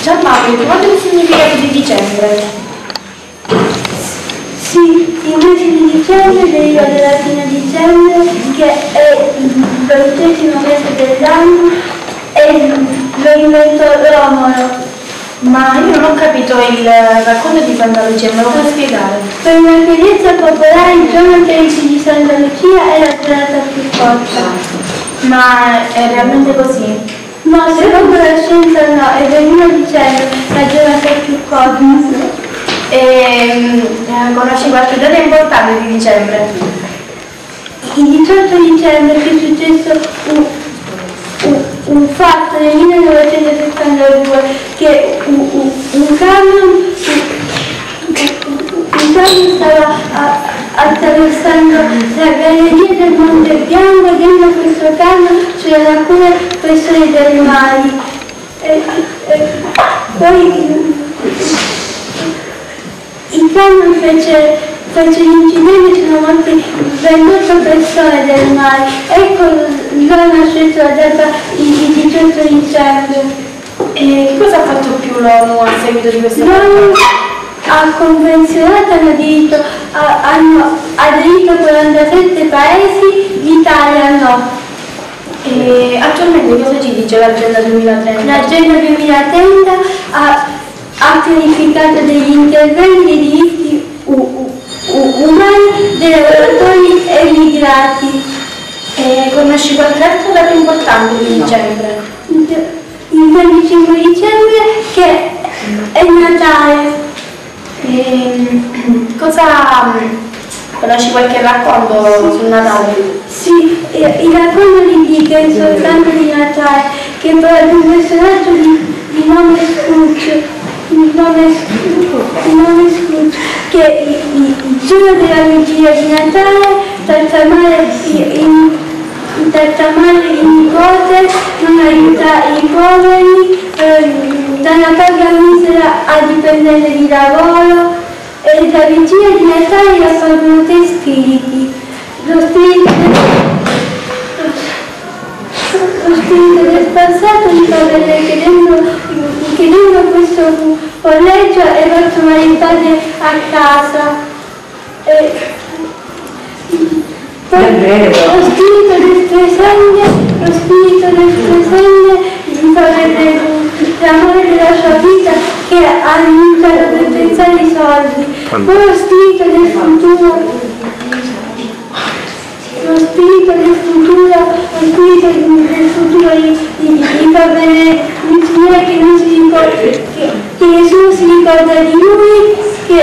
Giampaolo, qual è il significato di dicembre? Sì, il mese di dicembre deriva dalla fine dicembre, che è il 12° mese dell'anno, e lo inventò Romolo. Ma io non ho capito il racconto di Santa Lucia, me lo puoi spiegare? Per una credenza popolare il giorno 13 di Santa Lucia è la giornata più corta. Ma è realmente così? No, secondo la scienza no, è del 1 dicembre la giornata più corta. E conosci qualche data importante di dicembre? Il 18 dicembre è successo un fatto nel 1972 che un camion stava attraversando la galleria del Monte Bianco e dentro questo camion c'erano alcune persone del mare. Poi il camion fece l'incidente e sono morti 28 persone del mare. Ecco l'ONU ha scelto la data il 18 dicembre. E cosa ha fatto più l'ONU a seguito di questo? L'ONU ha convenzionato, hanno aderito 47 paesi, l'Italia no. E attualmente cosa ci dice l'Agenda 2030? L'Agenda 2030 ha pianificato degli interventi dei diritti umani dei lavoratori e immigrati. Conosci qualche altro dato importante di dicembre? Il 25 dicembre che è Natale. Conosci qualche racconto sul Natale? Sì, il racconto di Dickens soltanto di Natale, che parla di un personaggio di nome Scrooge. Il nome Scrooge, che il giorno della vigilia di Natale tratta male il nipote, non aiuta i poveri, dà una paga misera a dipendenti di lavoro, e la vigilia di Natale raccolgono 3 spiriti. Lo spirito del passato mi fa vedere che dentro questo collegio è fatto male il padre a casa. Poi lo spirito del presente mi fa vedere l'amore della sua vita che ha iniziato per pensare ai soldi. Poi lo spirito del futuro gli fa vedere un Signore che non si ricorda, che nessuno si ricorda di lui, che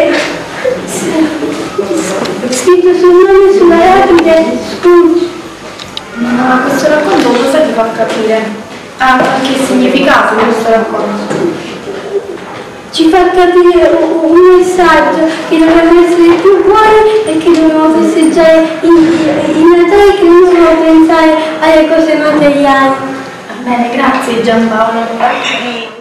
scritto sul nome sulla lapide Scrooge. Ma questo racconto cosa ti fa capire? Ha qualche significato questo racconto? Ci fa capire un messaggio che dobbiamo essere più buoni e che dobbiamo festeggiare il Natale, che non dobbiamo pensare alle cose materiali. Bene, grazie Giampaolo.